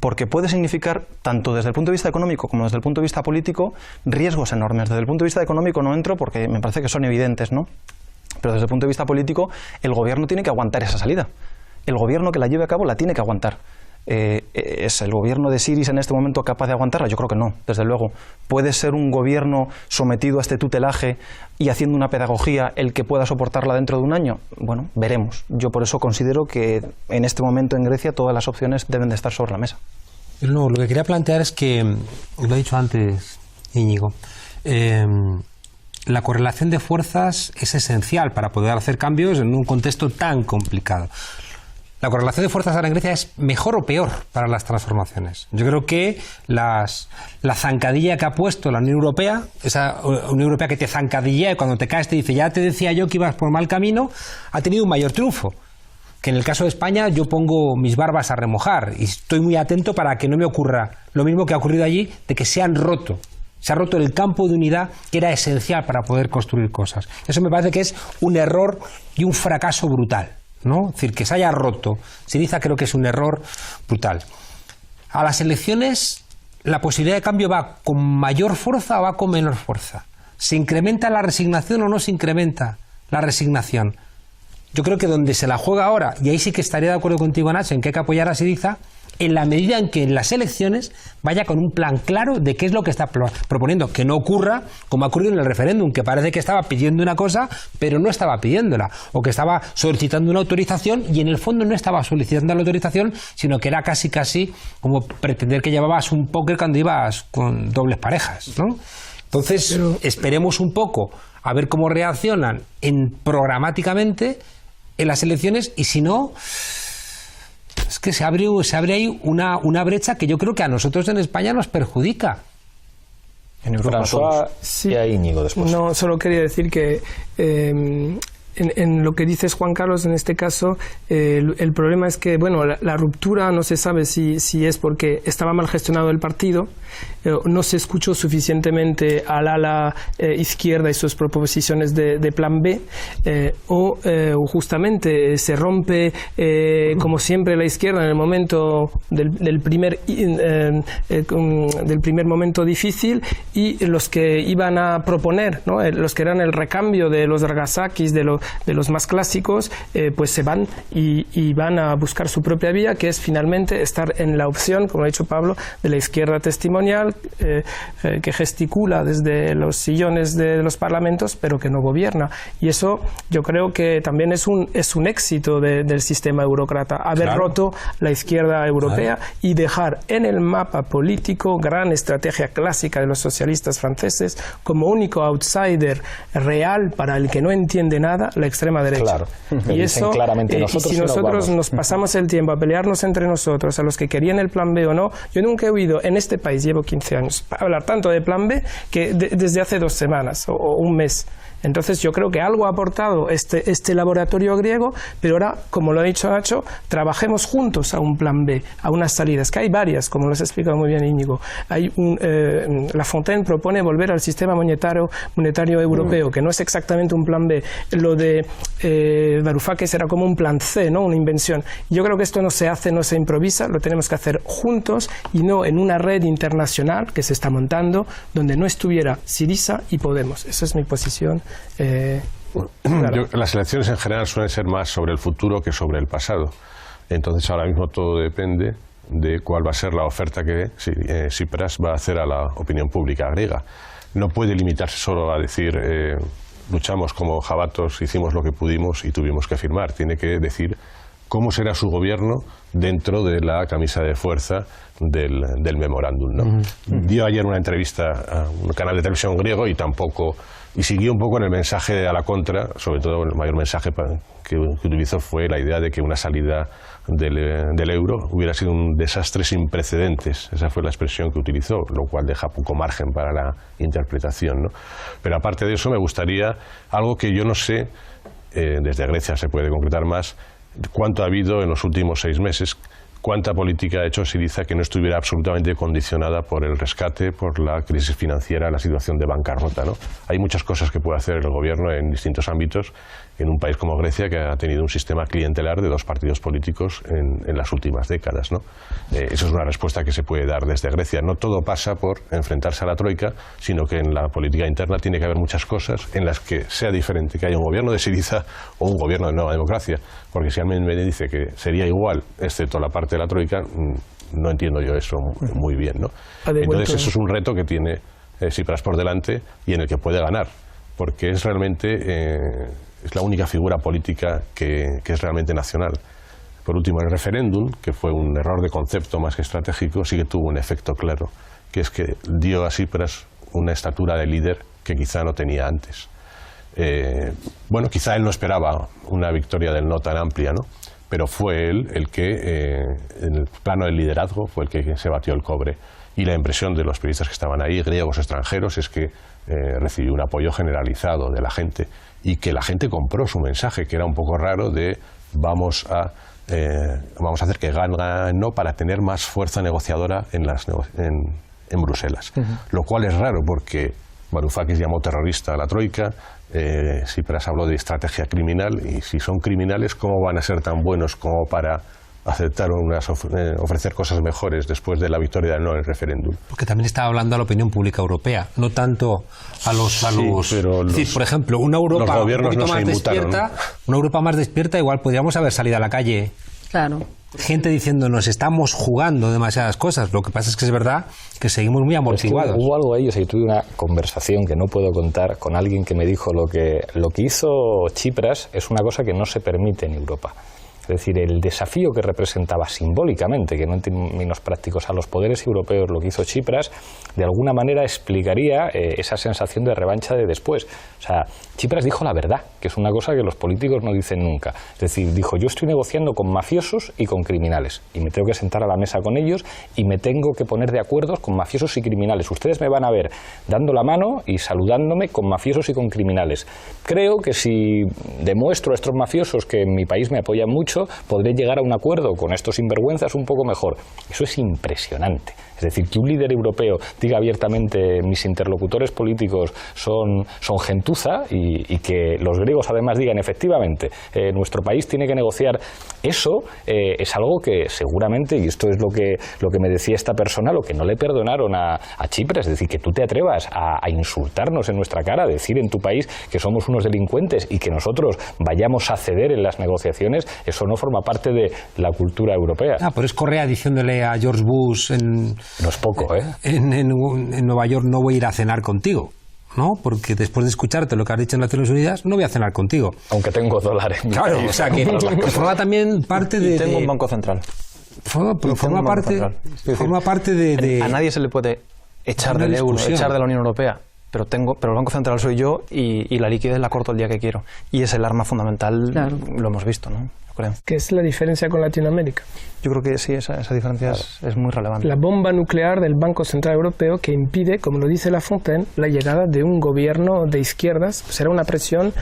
Porque puede significar, tanto desde el punto de vista económico como desde el punto de vista político, riesgos enormes. Desde el punto de vista económico no entro porque me parece que son evidentes, ¿no? Pero desde el punto de vista político, el gobierno tiene que aguantar esa salida. El gobierno que la lleve a cabo la tiene que aguantar. ¿Es el gobierno de Syriza en este momento capaz de aguantarla? Yo creo que no, desde luego. ¿Puede ser un gobierno sometido a este tutelaje y haciendo una pedagogía el que pueda soportarla dentro de un año? Bueno, veremos. Yo por eso considero que en este momento en Grecia todas las opciones deben de estar sobre la mesa. No, lo que quería plantear es que, lo he dicho antes, Íñigo, la correlación de fuerzas es esencial para poder hacer cambios en un contexto tan complicado. La correlación de fuerzas ahora en Grecia es mejor o peor para las transformaciones. Yo creo que la zancadilla que ha puesto la Unión Europea, esa Unión Europea que te zancadilla y cuando te caes te dice, ya te decía yo que ibas por mal camino, ha tenido un mayor triunfo. Que en el caso de España yo pongo mis barbas a remojar y estoy muy atento para que no me ocurra lo mismo que ha ocurrido allí, de que se ha roto el campo de unidad que era esencial para poder construir cosas. Eso me parece que es un error y un fracaso brutal, ¿no? Es decir, que se haya roto Syriza creo que es un error brutal. A las elecciones la posibilidad de cambio va con mayor fuerza o va con menor fuerza. ¿Se incrementa la resignación o no se incrementa la resignación? Yo creo que donde se la juega ahora, y ahí sí que estaría de acuerdo contigo, Nacho, en que hay que apoyar a Syriza, en la medida en que en las elecciones vaya con un plan claro de qué es lo que está proponiendo, que no ocurra como ha ocurrido en el referéndum, que parece que estaba pidiendo una cosa pero no estaba pidiéndola, o que estaba solicitando una autorización y en el fondo no estaba solicitando la autorización, sino que era casi como pretender que llevabas un póker cuando ibas con dobles parejas, ¿no? Entonces esperemos un poco a ver cómo reaccionan programáticamente en las elecciones, y si no, es que se abre ahí una brecha que yo creo que a nosotros en España nos perjudica. En Europa sí. Y a Íñigo después. No, solo quería decir que en lo que dices, Juan Carlos, en este caso, el problema es que, bueno, la ruptura no se sabe si es porque estaba mal gestionado el partido, no se escuchó suficientemente al ala izquierda y sus proposiciones de plan B, o justamente se rompe, como siempre, la izquierda en el momento del primer momento difícil, y los que iban a proponer, ¿no?, los que eran el recambio de los Dragasakis, de los más clásicos, pues se van y van a buscar su propia vía, que es finalmente estar en la opción, como ha dicho Pablo, de la izquierda testimonial, que gesticula desde los sillones de los parlamentos, pero que no gobierna. Y eso yo creo que también es un éxito del sistema eurócrata, haber roto la izquierda europea y dejar en el mapa político, gran estrategia clásica de los socialistas franceses, como único outsider real para el que no entiende nada, la extrema derecha. Claro. Y eso, y si nosotros nos pasamos el tiempo a pelearnos entre nosotros, a los que querían el plan B o no, yo nunca he oído en este país, llevo 15 años, hablar tanto de plan B que desde hace 2 semanas o un mes. Entonces yo creo que algo ha aportado este laboratorio griego, pero ahora, como lo ha dicho Nacho, trabajemos juntos a un plan B, a unas salidas, que hay varias, como nos ha explicado muy bien Íñigo. La Fontaine propone volver al sistema monetario europeo, que no es exactamente un plan B. Lo de Varoufakis era como un plan C, ¿no?, una invención. Yo creo que esto no se hace, no se improvisa, lo tenemos que hacer juntos y no en una red internacional que se está montando, donde no estuviera Syriza y Podemos. Esa es mi posición. Claro. Las elecciones en general suelen ser más sobre el futuro que sobre el pasado. Entonces ahora mismo todo depende de cuál va a ser la oferta que Tsipras va a hacer a la opinión pública griega. No puede limitarse solo a decir luchamos como jabatos, hicimos lo que pudimos y tuvimos que firmar. Tiene que decir cómo será su gobierno dentro de la camisa de fuerza del memorándum, ¿no? Dio ayer una entrevista a un canal de televisión griego y siguió un poco en el mensaje a la contra. Sobre todo el mayor mensaje que utilizó fue la idea de que una salida del euro hubiera sido un desastre sin precedentes. Esa fue la expresión que utilizó, lo cual deja poco margen para la interpretación, ¿no? Pero aparte de eso me gustaría algo que yo no sé, desde Grecia se puede concretar más, cuánto ha habido en los últimos 6 meses, cuánta política ha hecho Syriza que no estuviera absolutamente condicionada por el rescate, por la crisis financiera, la situación de bancarrota, ¿no? Hay muchas cosas que puede hacer el gobierno en distintos ámbitos en un país como Grecia, que ha tenido un sistema clientelar de 2 partidos políticos en las últimas décadas, ¿no? Eso es una respuesta que se puede dar desde Grecia. No todo pasa por enfrentarse a la troika, sino que en la política interna tiene que haber muchas cosas en las que sea diferente que haya un gobierno de Syriza o un gobierno de Nueva Democracia, porque si alguien me dice que sería igual, excepto la parte de la troika, no entiendo yo eso muy bien, ¿no? Entonces eso es un reto que tiene Tsipras por delante y en el que puede ganar, porque es realmente es la única figura política que es realmente nacional. Por último, el referéndum, que fue un error de concepto más que estratégico, sí que tuvo un efecto claro, que es que dio a Tsipras una estatura de líder que quizá no tenía antes. Bueno, quizá él no esperaba una victoria del no tan amplia, ¿no? Pero fue él el que, en el plano del liderazgo, fue el que se batió el cobre. Y la impresión de los periodistas que estaban ahí, griegos, extranjeros, es que recibió un apoyo generalizado de la gente y que la gente compró su mensaje, que era un poco raro de vamos a hacer que gane no para tener más fuerza negociadora en Bruselas. Lo cual es raro porque Varoufakis llamó terrorista a la troika, Tsipras habló de estrategia criminal, y si son criminales, ¿cómo van a ser tan buenos como para aceptar ofrecer cosas mejores después de la victoria del no en el referéndum? Porque también estaba hablando a la opinión pública europea, no tanto a los es decir, por ejemplo, una Europa un poquito más despierta, una Europa más despierta, igual podríamos haber salido a la calle. Claro. Gente diciéndonos estamos jugando demasiadas cosas. Lo que pasa es que es verdad que seguimos muy amortiguados. Hubo algo ahí, o sea, yo tuve una conversación que no puedo contar con alguien que me dijo lo que hizo Tsipras es una cosa que no se permite en Europa. Es decir, el desafío que representaba simbólicamente, que no en términos prácticos, a los poderes europeos lo que hizo Tsipras, de alguna manera explicaría esa sensación de revancha de después. O sea, Tsipras dijo la verdad, que es una cosa que los políticos no dicen nunca. Es decir, dijo, yo estoy negociando con mafiosos y con criminales, y me tengo que sentar a la mesa con ellos y me tengo que poner de acuerdo con mafiosos y criminales. Ustedes me van a ver dando la mano y saludándome con mafiosos y con criminales. Creo que si demuestro a estos mafiosos que en mi país me apoyan mucho, podré llegar a un acuerdo con estos sinvergüenzas un poco mejor. Eso es impresionante. Es decir, que un líder europeo diga abiertamente mis interlocutores políticos son gentuza y que los griegos además digan efectivamente nuestro país tiene que negociar, eso es algo que seguramente, y esto es lo que me decía esta persona, lo que no le perdonaron a Tsipras, es decir, que tú te atrevas a insultarnos en nuestra cara, a decir en tu país que somos unos delincuentes y que nosotros vayamos a ceder en las negociaciones, eso no forma parte de la cultura europea. Pero es Correa diciéndole a George Bush no es poco, en Nueva York, no voy a ir a cenar contigo, ¿no? Porque después de escucharte lo que has dicho en Naciones Unidas, no voy a cenar contigo. Aunque tengo dólares. Claro, o sea que forma también parte de... Y tengo un banco central. Forma parte de... A nadie se le puede echar del euro, echar de la Unión Europea. Pero el Banco Central soy yo y la liquidez la corto el día que quiero. Y es el arma fundamental, claro. Lo hemos visto, ¿no? ¿Qué es la diferencia con Latinoamérica? Yo creo que sí, esa diferencia es muy relevante. La bomba nuclear del Banco Central Europeo que impide, como lo dice Lafontaine, la llegada de un gobierno de izquierdas, será una presión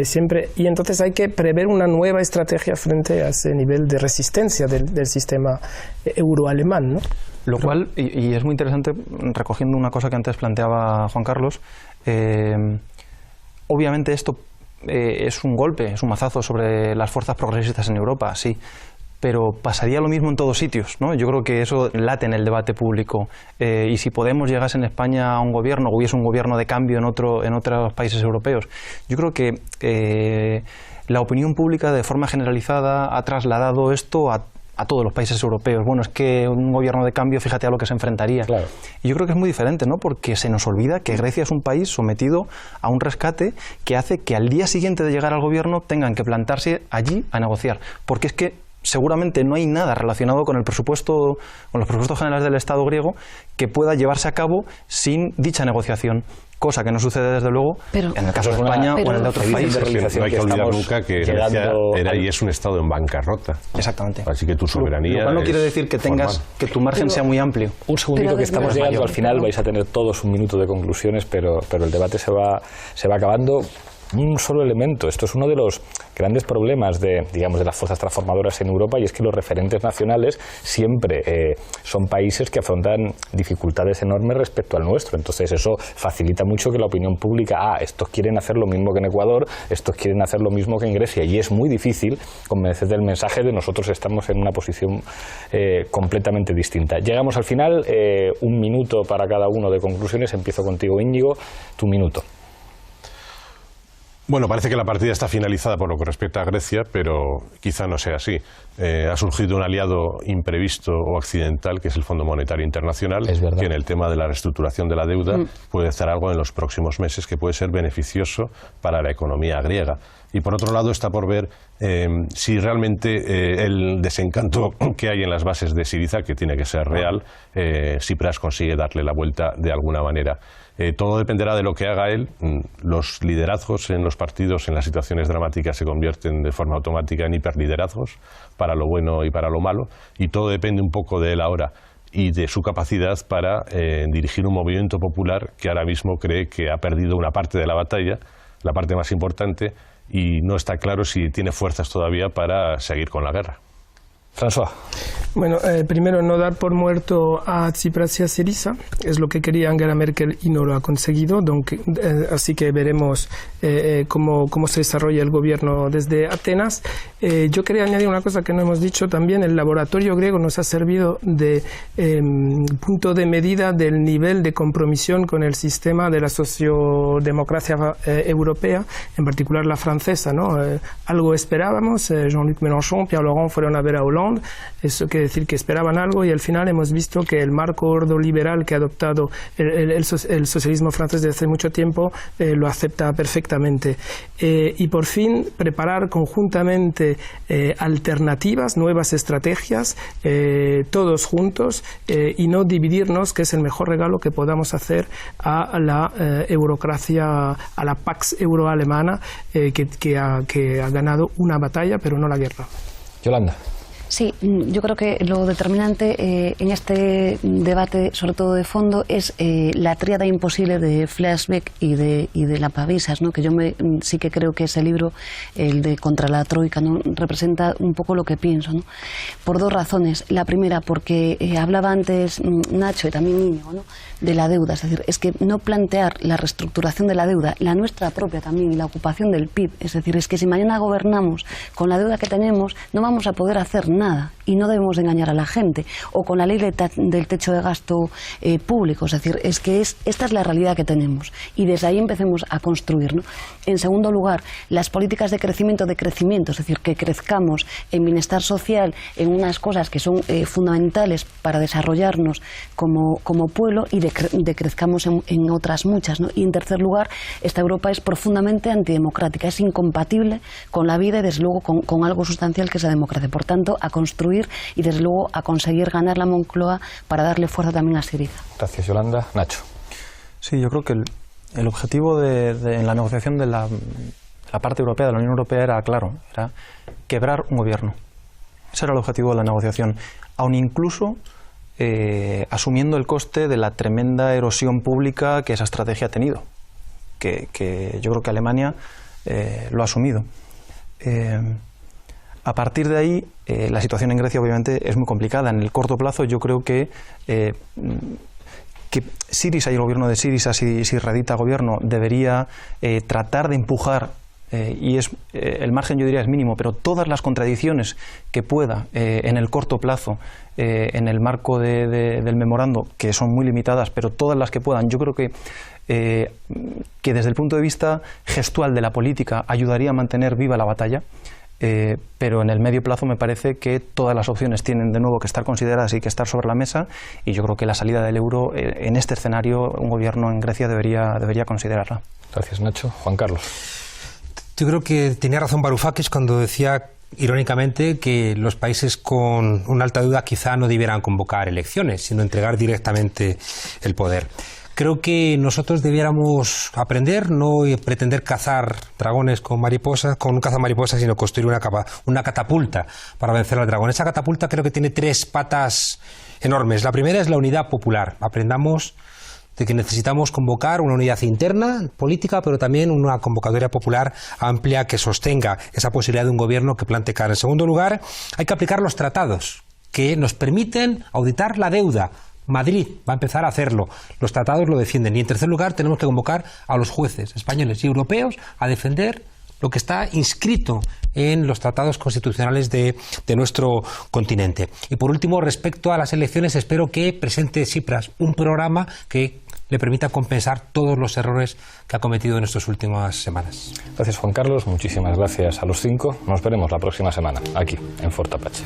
siempre, y entonces hay que prever una nueva estrategia frente a ese nivel de resistencia del sistema euroalemán, ¿no? Lo cual, y es muy interesante, recogiendo una cosa que antes planteaba Juan Carlos, obviamente esto es un golpe, es un mazazo sobre las fuerzas progresistas en Europa, sí, pero pasaría lo mismo en todos sitios, ¿no? Yo creo que eso late en el debate público, y si Podemos llegase en España a un gobierno, o hubiese un gobierno de cambio en otros países europeos, yo creo que la opinión pública de forma generalizada ha trasladado esto a todos los países europeos. Bueno, es que un gobierno de cambio, fíjate a lo que se enfrentaría. Claro. Y yo creo que es muy diferente, ¿no? Porque se nos olvida que Grecia es un país sometido a un rescate que hace que al día siguiente de llegar al gobierno tengan que plantarse allí a negociar. Porque es que seguramente no hay nada relacionado con los presupuestos generales del Estado griego que pueda llevarse a cabo sin dicha negociación. Cosa que no sucede, desde luego, en el caso de España o en el de otros países. No hay que olvidar nunca que Grecia era y es un Estado en bancarrota. Exactamente. Así que tu soberanía... Lo cual no quiere decir que tu margen sea muy amplio. Un segundito que estamos llegando al final, vais a tener todos un minuto de conclusiones, pero el debate se va acabando. Un solo elemento. Esto es uno de los grandes problemas de las fuerzas transformadoras en Europa, y es que los referentes nacionales siempre son países que afrontan dificultades enormes respecto al nuestro. Entonces eso facilita mucho que la opinión pública, estos quieren hacer lo mismo que en Ecuador, estos quieren hacer lo mismo que en Grecia, y es muy difícil convencer del mensaje de nosotros estamos en una posición completamente distinta. Llegamos al final, un minuto para cada uno de conclusiones. Empiezo contigo, Íñigo, tu minuto. Bueno, parece que la partida está finalizada por lo que respecta a Grecia, pero quizá no sea así. Ha surgido un aliado imprevisto o accidental, que es el Fondo Monetario Internacional, que en el tema de la reestructuración de la deuda puede hacer algo en los próximos meses que puede ser beneficioso para la economía griega. Y por otro lado está por ver si realmente el desencanto que hay en las bases de Syriza, que tiene que ser real, Tsipras consigue darle la vuelta de alguna manera. Todo dependerá de lo que haga él. Los liderazgos en los partidos en las situaciones dramáticas se convierten de forma automática en hiperliderazgos, para lo bueno y para lo malo, y todo depende un poco de él ahora y de su capacidad para dirigir un movimiento popular que ahora mismo cree que ha perdido una parte de la batalla, la parte más importante, y no está claro si tiene fuerzas todavía para seguir con la guerra. François. Bueno, primero, no dar por muerto a Tsipras y a Syriza, es lo que quería Angela Merkel y no lo ha conseguido, así que veremos cómo se desarrolla el gobierno desde Atenas. Yo quería añadir una cosa que no hemos dicho también: el laboratorio griego nos ha servido de punto de medida del nivel de compromisión con el sistema de la sociodemocracia europea, en particular la francesa, ¿no? Algo esperábamos, Jean-Luc Mélenchon, Pierre Laurent fueron a ver a Hollande, attendent, eso quiere decir que esperaban algo, y al final hemos visto que el marco ordoliberal que ha adoptado el socialismo francés desde hace mucho tiempo lo acepta perfectamente. Y por fin preparar conjuntamente alternativas, nuevas estrategias, todos juntos, y no dividirnos, que es el mejor regalo que podamos hacer a la eurocracia, a la Pax Euro-alemana, que ha ganado una batalla, pero no la guerra. Yolanda. Sí, yo creo que lo determinante en este debate, sobre todo de fondo, es la tríada imposible de Flashback y de la Pavisas, ¿no? Que yo sí que creo que ese libro, el de Contra la Troika, ¿no? Representa un poco lo que pienso, ¿no? Por dos razones. La primera, porque hablaba antes Nacho y también Íñigo, ¿no? De la deuda, es decir, es que no plantear la reestructuración de la deuda, la nuestra propia también, y la ocupación del PIB, es decir, es que si mañana gobernamos con la deuda que tenemos, no vamos a poder hacer nada, y no debemos engañar a la gente, o con la ley del techo de gasto público, es decir, es que esta es la realidad que tenemos, y desde ahí empecemos a construir, ¿no? En segundo lugar, las políticas de crecimiento, es decir, que crezcamos en bienestar social, en unas cosas que son fundamentales para desarrollarnos como pueblo, y decrezcamos en otras muchas, ¿no? Y en tercer lugar, esta Europa es profundamente antidemocrática, es incompatible con la vida y desde luego con algo sustancial que es la democracia. Por tanto, a construir y desde luego a conseguir ganar la Moncloa para darle fuerza también a Syriza. Gracias, Yolanda. Nacho. Sí, yo creo que el objetivo en la negociación de la parte europea, de la Unión Europea, era claro, era quebrar un gobierno. Ese era el objetivo de la negociación, aun incluso asumiendo el coste de la tremenda erosión pública que esa estrategia ha tenido, que yo creo que Alemania lo ha asumido. A partir de ahí, la situación en Grecia obviamente es muy complicada. En el corto plazo yo creo que Syriza y el gobierno de Syriza, si reedita gobierno, debería tratar de empujar, y el margen yo diría es mínimo, pero todas las contradicciones que pueda en el corto plazo, en el marco del memorando, que son muy limitadas, pero todas las que puedan, yo creo que desde el punto de vista gestual de la política ayudaría a mantener viva la batalla. Pero en el medio plazo me parece que todas las opciones tienen de nuevo que estar consideradas y que estar sobre la mesa, y yo creo que la salida del euro en este escenario un gobierno en Grecia debería considerarla. Gracias, Nacho. Juan Carlos. Yo creo que tenía razón Varoufakis cuando decía irónicamente que los países con una alta deuda quizá no debieran convocar elecciones, sino entregar directamente el poder. Creo que nosotros debiéramos aprender, no pretender cazar dragones con un cazamariposas, sino construir una catapulta para vencer al dragón. Esa catapulta creo que tiene 3 patas enormes. La primera es la unidad popular. Aprendamos de que necesitamos convocar una unidad interna política, pero también una convocatoria popular amplia que sostenga esa posibilidad de un gobierno que plante cara. En segundo lugar, hay que aplicar los tratados que nos permiten auditar la deuda. Madrid va a empezar a hacerlo, los tratados lo defienden. Y en tercer lugar, tenemos que convocar a los jueces españoles y europeos a defender lo que está inscrito en los tratados constitucionales de nuestro continente. Y por último, respecto a las elecciones, espero que presente Tsipras un programa que le permita compensar todos los errores que ha cometido en estas últimas semanas. Gracias, Juan Carlos. Muchísimas gracias a los 5. Nos veremos la próxima semana, aquí, en Fort Apache.